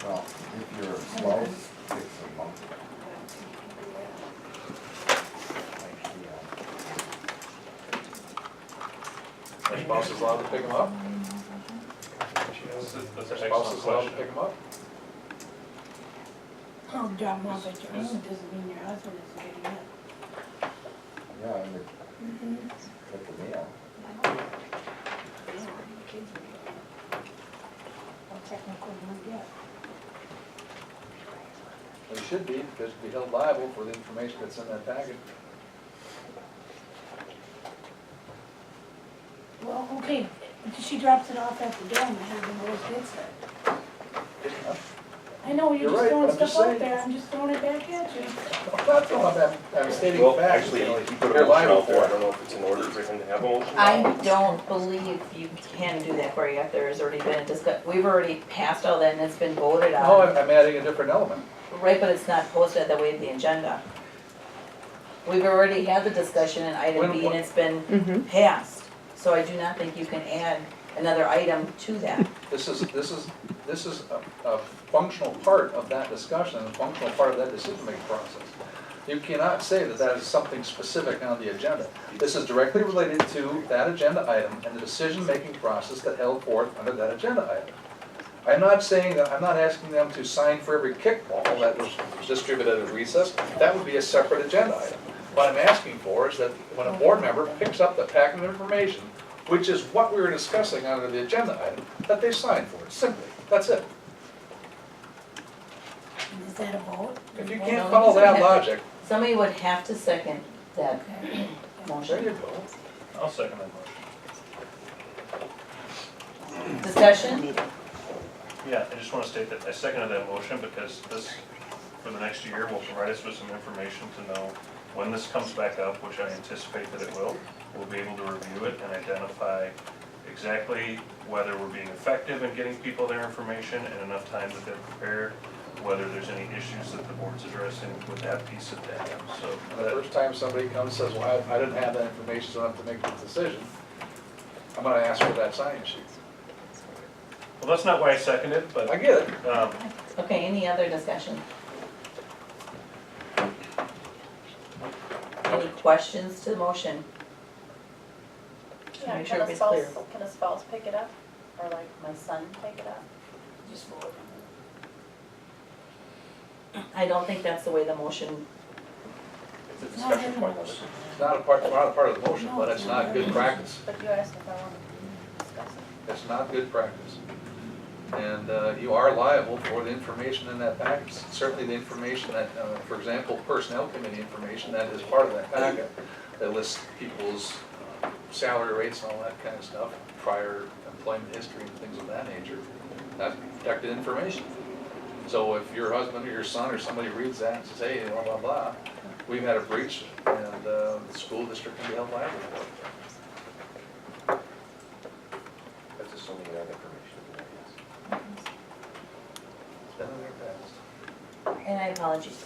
Well, if your spouse takes a month. Our spouse is allowed to pick them up? That's an Our excellent spouse is allowed to question. pick them up? Oh, drop them off at your home doesn't mean your husband is getting it. Yeah, and the, Mm-hmm. at the mail. Kids will get it. Well, technically, not yet. They should be, because be held liable for the information that's in that packet. Well, okay, she drops it off at the door and my husband always gets it. I know, you're You're just right, throwing but I'm just stuff out saying. there, I'm just throwing it back at you. I'm not throwing that, I'm stating Well, facts. actually, you know, he put a you're motion liable out there, I for don't it. know if it's in order for him to have a motion. I now. don't believe you can do that, Corey, if there's already been a discuss, we've already passed all that and it's been voted No, on. I'm adding a different element. Right, but it's not posted that way in the agenda. We've already had the discussion in item B and it's been passed. So I do not think you can add another item to that. This is a functional part of that discussion, a functional part of that decision-making process. You cannot say that that is something specific on the agenda. This is directly related to that agenda item and the decision-making process that held forth under that agenda item. I'm not saying that, I'm not asking them to sign for every kickball that was distributed at recess. That would be a separate agenda item. What I'm asking for is that when a board member picks up the packet of information, which is what we were discussing under the agenda item, that they sign for it, simply. That's it. And is that a vote? If you No, can't follow doesn't that have- logic, Somebody would have to second that Okay. there motion. you go. I'll second that motion. Discussion? Yeah, I just want to state that I seconded that motion because this, for the next year, will provide us with some information to know when this comes back up, which I anticipate that it will. We'll be able to review it and identify exactly whether we're being effective in getting people their information in enough time that they're prepared, whether there's any issues that the board's addressing with that piece of data. So And the first time somebody comes and says, well, I didn't have that information, so I have to make this decision, I'm gonna ask for that sign sheet. well, that's not why I seconded, but I get it. Okay, any other discussion? Any questions to the motion? Yeah, Make sure can a it's spouse, clear. can a spouse pick it up? Or like my son pick it up? Just vote. I don't think that's the way the motion, It's a Not discussion in the point of it. motion. It's not a part of the motion, but it's not good practice. But you asked if I wanted to discuss it. It's not good practice. And you are liable for the information in that packet. Certainly the information that, for example, personnel committee information that is part of that packet, that lists people's salary rates and all that kind of stuff, prior employment history and things of that nature. That's protected information. So if your husband or your son or somebody reads that and says, hey, blah, blah, blah, we've had a breach and the school district can be held liable for it. That's assuming you have information, yes. It's been in their past. and I apologize,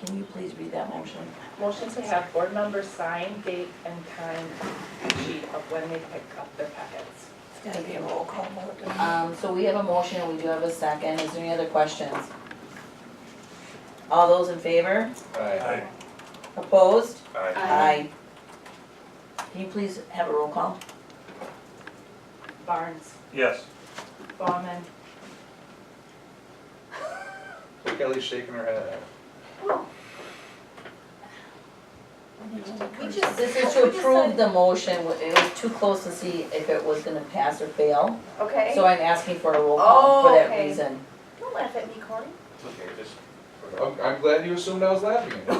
can you please read that motion? Motion to have board members sign, date, and time sheet of when they pick up their packets. It's gotta be a roll call vote. doesn't it? So we have a motion and we do have a second. Is there any other questions? All those in favor? Aye. Opposed? Aye. Aye. Can you please have a roll call? Barnes, yes. Bauman, So Kelly's shaking her head at it. We just. This is to approve the motion. It was too close to see if it was gonna pass or fail. Okay. So I'm asking for a roll call for Oh, that okay. reason. Don't laugh at me, Corey. It's okay, just. I'm glad you assumed I was laughing at you.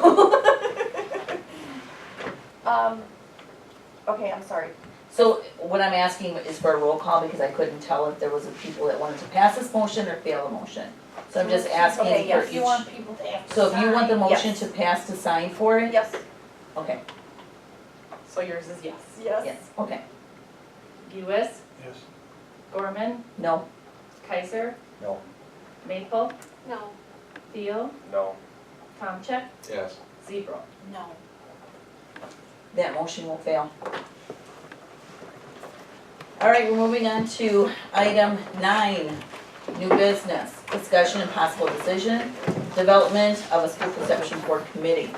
Okay, I'm sorry. So what I'm asking is for a roll call because I couldn't tell if there was a people that wanted to pass this motion or fail the motion. So I'm just asking Okay, for yes, each. You want people to have to So if you want the Yes. motion to pass to sign for it? Yes. Okay, so yours is yes. yes, okay. Lewis, Yes. Gorman, No, Kaiser, No. Maple, No. Theo, No. Tomcheck, Yes. Zebro. No. that motion will fail. All right, we're moving on to item 9. New business, discussion and possible decision, development of a school perception board committee.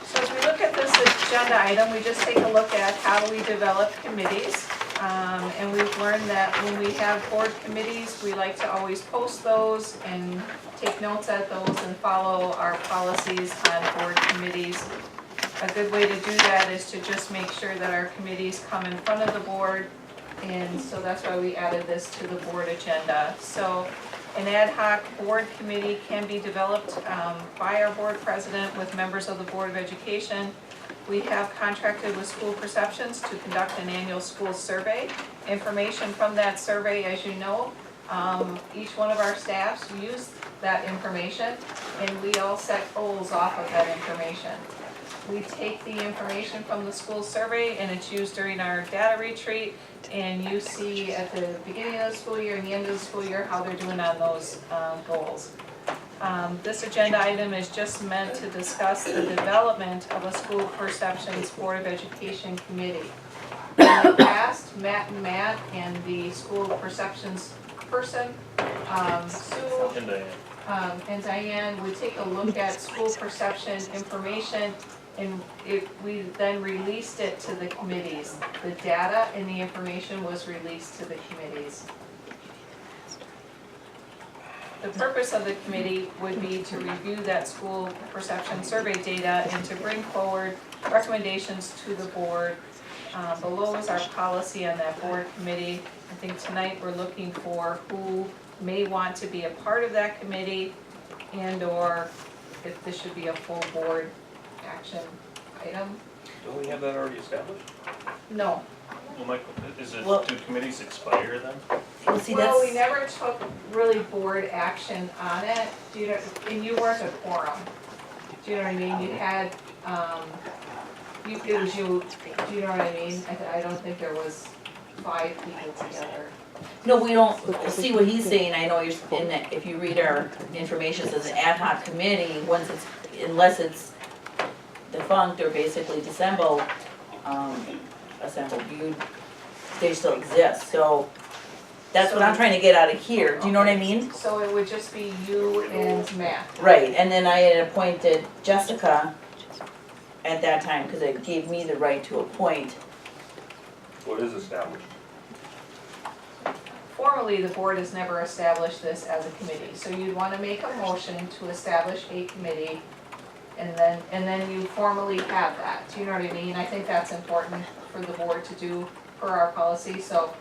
So as we look at this agenda item, we just take a look at how do we develop committees. And we've learned that when we have board committees, we like to always post those and take notes at those and follow our policies on board committees. A good way to do that is to just make sure that our committees come in front of the board. And so that's why we added this to the board agenda. So an ad hoc board committee can be developed by our board president with members of the Board of Education. We have contracted with School Perceptions to conduct an annual school survey. Information from that survey, as you know, each one of our staffs use that information, and we all set goals off of that information. We take the information from the school survey, and it's used during our data retreat, and you see at the beginning of the school year and the end of the school year how they're doing on those goals. This agenda item is just meant to discuss the development of a School Perceptions Board of Education committee. In the past, Matt and the School Perceptions person, Sue and Diane would take a look at school perception information, and we then released it to the committees. The data and the information was released to the committees. The purpose of the committee would be to review that school perception survey data and to bring forward recommendations to the board. Below is our policy on that board committee. I think tonight we're looking for who may want to be a part of that committee, and/or if this should be a full board action item. Don't we have that already established? No. Well, Michael, Well- do committees expire then? Well, see, Well, we that's, never took really board action on it, do you know, and you weren't a quorum. Do you know what I mean? You had, it was you, do you know what I mean? I don't think there was 5 people together. no, we don't, see what he's saying, I know you're, in that, if you read our information, it says an ad hoc committee, once it's, unless it's defunct or basically assembled, they still exist, so that's what I'm trying to get out of here, do you know what I mean? So it would just be you and Matt. Right, and then I had appointed Jessica at that time, because it gave me the right to appoint. What is established? Formally, the board has never established this as a committee, so you'd want to make a motion to establish a committee, and then you formally have that, do you know what I mean? I think that's important for the board to do for our policy, so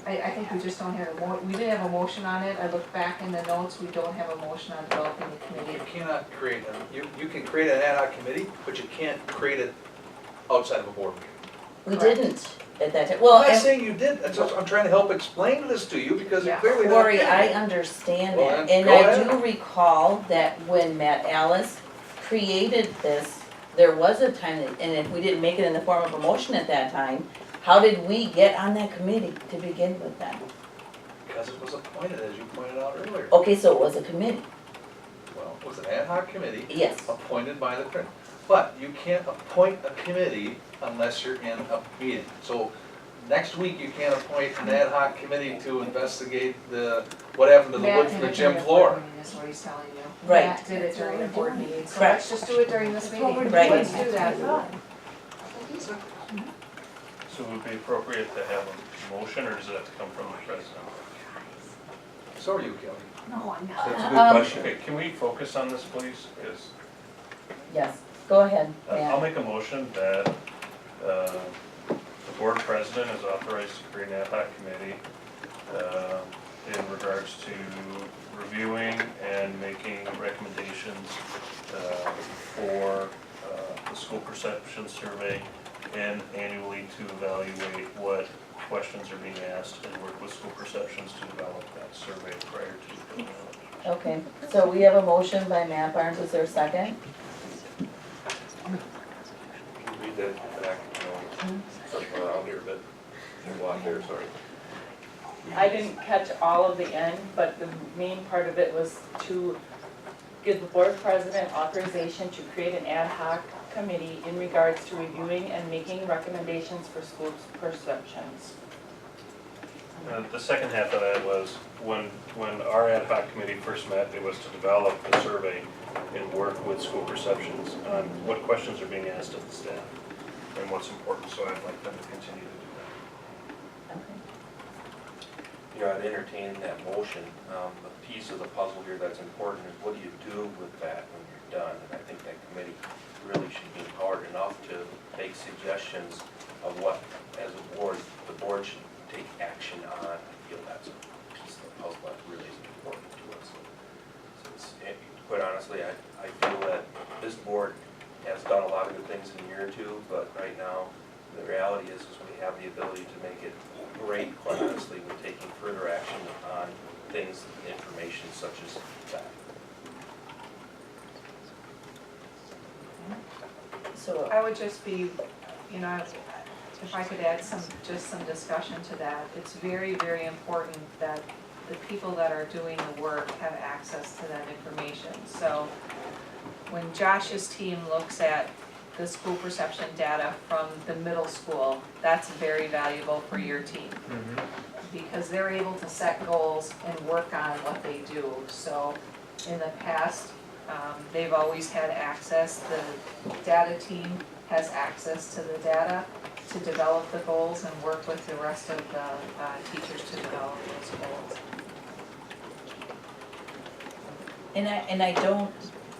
I think we just don't have we didn't have a motion on it. I looked back in the notes, we don't have a motion on developing the You committee. cannot create, you can create an ad hoc committee, but you can't create it outside of a board meeting. We Correct. didn't at that time, I'm well, not and saying you did, I'm trying to help explain this to you because you Yeah. clearly not Lori, getting I it. understand Well, that, then, and go I ahead. do recall that when Matt Alice created this, there was a time that, and if we didn't make it in the form of a motion at that time, how did we get on that committee to begin with then? Because it was appointed, as you pointed out earlier. Okay, so it was a committee, Well, it was an ad hoc committee yes, appointed by the principal. But you can't appoint a committee unless you're in a meeting. So next week, you can't appoint an ad hoc committee to investigate what happened to the Matt wood did from the it gym during a floor. board meeting, is what he's telling you. Right. Matt did it during a board meeting, so Correct. let's just do it during this That's what meeting. we're Right. Let's do that. So it would be appropriate to have a motion, or does it have to come from the president? So are you, Kelly. No, I'm That's a not. good question. Okay, can we focus on this, please? Because yes, go ahead, I'll Matt. make a motion that the board president is authorized to create an ad hoc committee in regards to reviewing and making recommendations for the school perception survey, and annually to evaluate what questions are being asked and work with school perceptions to develop that survey prior to filling out. Okay, so we have a motion by Matt Barnes, is there a second? Can you read that back, something around here, but there's a lot there, sorry. I didn't catch all of the end, but the main part of it was to give the board president authorization to create an ad hoc committee in regards to reviewing and making recommendations for school perceptions. The second half of that was when our ad hoc committee first met, it was to develop the survey and work with school perceptions on what questions are being asked of the staff and what's important, so I'd like them to continue to do that. Okay. You know, I'd entertain that motion. The piece of the puzzle here that's important is what do you do with that when you're done? And I think that committee really should be empowered enough to make suggestions of what, as a board, the board should take action on. I feel that's a piece of the puzzle that really is important to us. So it's, quite honestly, I feel that this board has done a lot of good things in a year or two, but right now, the reality is we have the ability to make it great, quite honestly, with taking further action on things, information such as that. So, I would just be, you know, if I could add just some discussion to that, it's very, very important that the people that are doing the work have access to that information. So when Josh's team looks at the school perception data from the middle school, that's very valuable for your team. Because they're able to set goals and work on what they do. So in the past, they've always had access, the data team has access to the data to develop the goals and work with the rest of the teachers to develop those goals. and I don't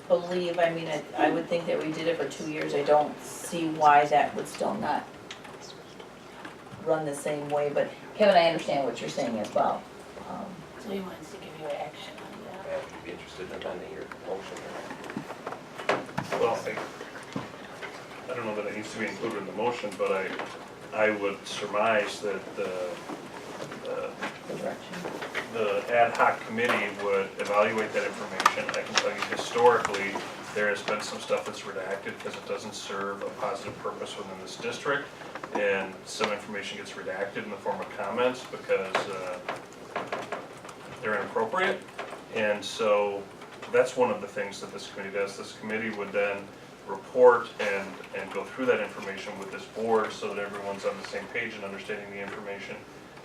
believe, I mean, I would think that we did it for 2 years, I don't see why that would still not run the same way, but Kevin, I understand what you're saying as well. So he wants to give you action on that. I'd be interested in amending your motion. Well, I don't know that it needs to be included in the motion, but I would surmise that The direction. the ad hoc committee would evaluate that information. I can tell you historically, there has been some stuff that's redacted because it doesn't serve a positive purpose within this district. And some information gets redacted in the form of comments because they're inappropriate. And so that's one of the things that this committee does. This committee would then report and go through that information with this board so that everyone's on the same page and understanding the information,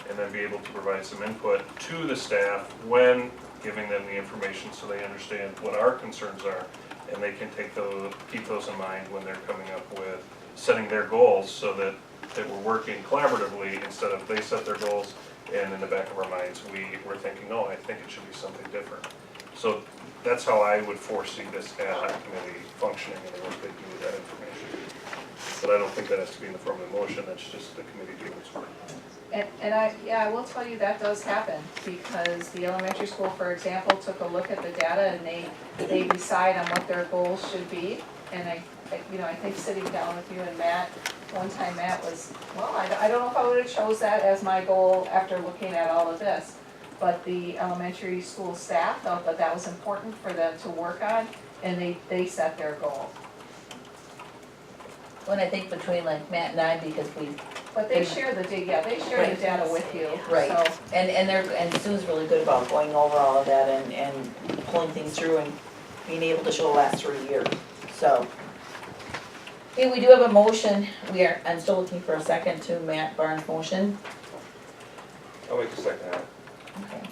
and then be able to provide some input to the staff when giving them the information so they understand what our concerns are, and they can keep those in mind when they're coming up with setting their goals, so that we're working collaboratively instead of they set their goals and in the back of our minds we're thinking, no, I think it should be something different. So that's how I would foresee this ad hoc committee functioning and the work they do with that information. But I don't think that has to be in the form of a motion, that's just the committee doing its work. And I will tell you that does happen, because the elementary school, for example, took a look at the data and they decide on what their goals should be. And I think sitting down with you and Matt, one time Matt was, well, I don't know if I would have chose that as my goal after looking at all of this. But the elementary school staff felt that that was important for them to work on, and they set their goal. When I think between like Matt and I, because But they share the data with you, right, so. and Sue's really good about going over all of that and pulling things through and being able to show the last 3 years, so. Okay, we do have a motion, I'm still looking for a second to Matt Barnes' motion. I'll make a second that. Okay.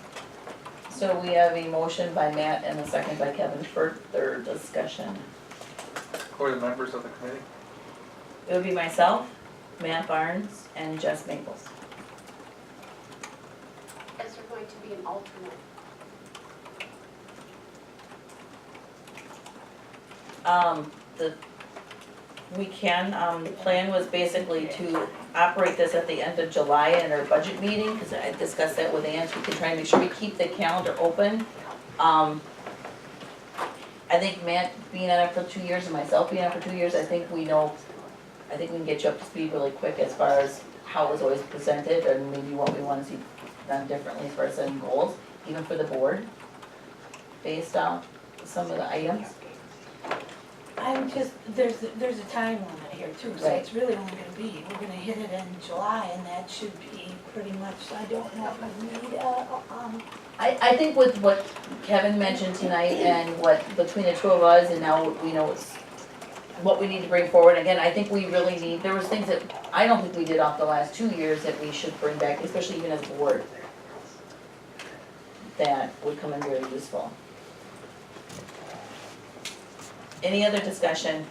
So we have a motion by Matt and a second by Kevin for third discussion. Who are the members of the committee? It would be myself, Matt Barnes, and Jess Maples. Is there going to be an alternate? We can, the plan was basically to operate this at the end of July in our budget meeting, because I discussed that with Ann, we can try and make sure we keep the calendar open. I think Matt being on it for 2 years and myself being on it for 2 years, I think we can get you up to speed really quick as far as how it was always presented and maybe what we want to see done differently as far as setting goals, even for the board, based on some of the items. I'm just, there's a time limit here too, so Right. it's really only gonna be, we're gonna hit it in July, and that should be pretty much, I don't know if we need, I think with what Kevin mentioned tonight and what, between the two of us and now we know it's what we need to bring forward, again, I think we really need, there was things that I don't think we did off the last 2 years that we should bring back, especially even as a board. that would come in very useful. Any other discussion?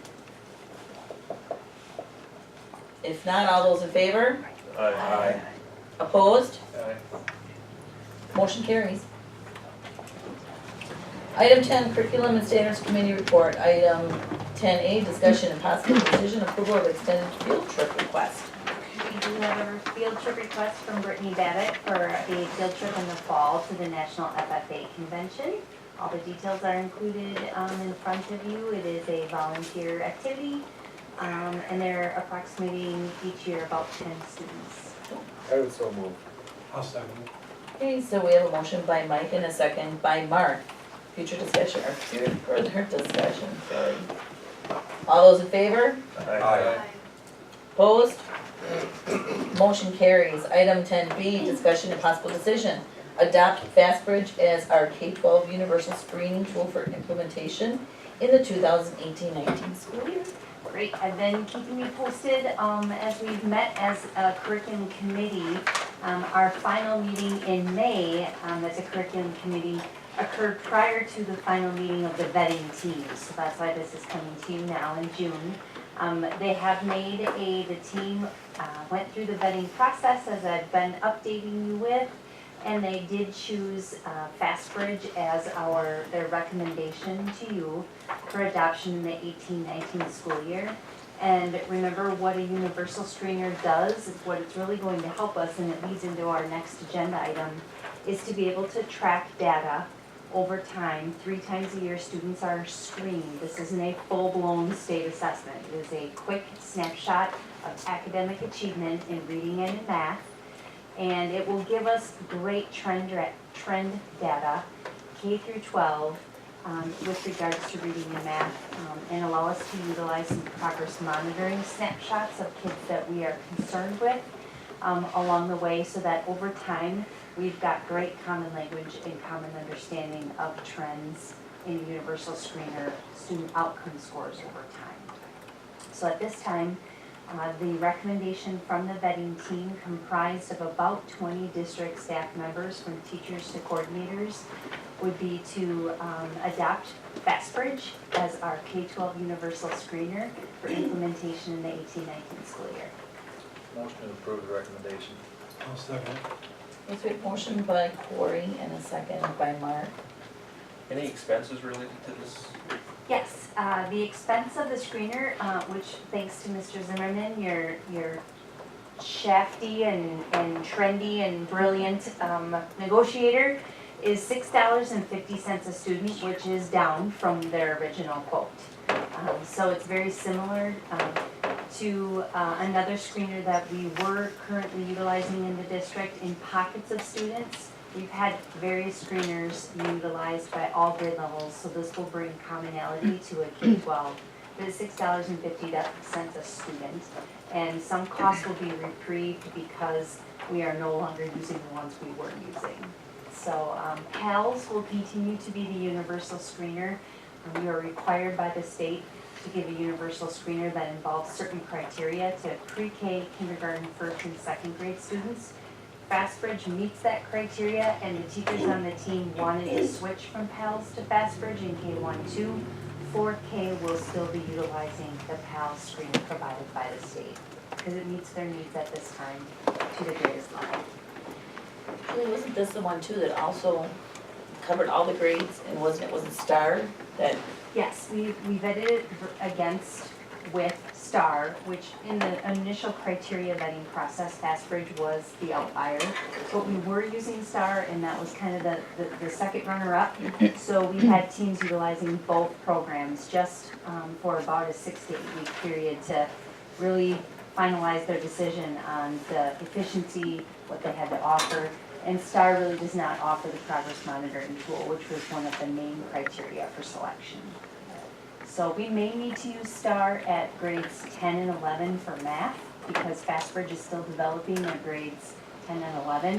If not, all those in favor? Aye. Opposed? Aye. Motion carries. Item 10, Curriculum and Standards Committee Report. Item 10A, discussion and possible decision approval of extended field trip request. We do have a field trip request from Brittany Babbitt for a field trip in the fall to the National FFA Convention. All the details are included in front of you. It is a volunteer activity, and they're approximating each year about 10 students. I would so move. I'll second. Okay, so we have a motion by Mike and a second by Mark. Future discussion, or further discussion, sorry. All those in favor? Aye. Opposed? Motion carries. Item 10B, discussion and possible decision. Adopt Fastbridge as our K-12 universal screening tool for implementation in the 2018-19 school year. Great, I've been keeping you posted as we've met as a curriculum committee. Our final meeting in May as a curriculum committee occurred prior to the final meeting of the vetting team. So that's why this is coming to you now in June. They have made the team went through the vetting process as I've been updating you with, and they did choose Fastbridge as their recommendation to you for adoption in the 18-19 school year. And remember what a universal screener does, what it's really going to help us, and it leads into our next agenda item, is to be able to track data over time. 3 times a year students are screened. This isn't a full-blown state assessment. It is a quick snapshot of academic achievement in reading and in math. And it will give us great trend data, K through 12, with regards to reading and math, and allow us to utilize some progress monitoring snapshots of kids that we are concerned with along the way, so that over time we've got great common language and common understanding of trends in a universal screener student outcome scores over time. So at this time, the recommendation from the vetting team, comprised of about 20 district staff members from teachers to coordinators, would be to adopt Fastbridge as our K-12 universal screener for implementation in the 18-19 school year. Motion to approve the recommendation. I'll second. Let's wait, motion by Corey and a second by Mark. Any expenses related to this? Yes, the expense of the screener, which thanks to Mr. Zimmerman, your shafty and trendy and brilliant negotiator, is $6.50 a student, which is down from their original quote. So it's very similar to another screener that we were currently utilizing in the district in pockets of students. We've had various screeners utilized by all grade levels, so this will bring commonality to a K-12. It is $6.50 a student, and some costs will be reprieved because we are no longer using the ones we were using. So PALS will continue to be the universal screener. We are required by the state to give a universal screener that involves certain criteria to pre-K, kindergarten, first and second grade students. Fastbridge meets that criteria, and the teachers on the team wanted to switch from PALS to Fastbridge in K-1-2. 4K will still be utilizing the PALS screener provided by the state, because it meets their needs at this time to the greatest level. Really, wasn't this the one too that also covered all the grades, and wasn't STAR that? Yes, we vetted it against with STAR, which in the initial criteria vetting process, Fastbridge was the outlier. But we were using STAR, and that was kind of the second runner-up. So we had teams utilizing both programs just for about a 6 to 8 week period to really finalize their decision on the efficiency, what they had to offer. And STAR really does not offer the progress monitoring tool, which was one of the main criteria for selection. So we may need to use STAR at grades 10 and 11 for math, because Fastbridge is still developing their grades 10 and 11.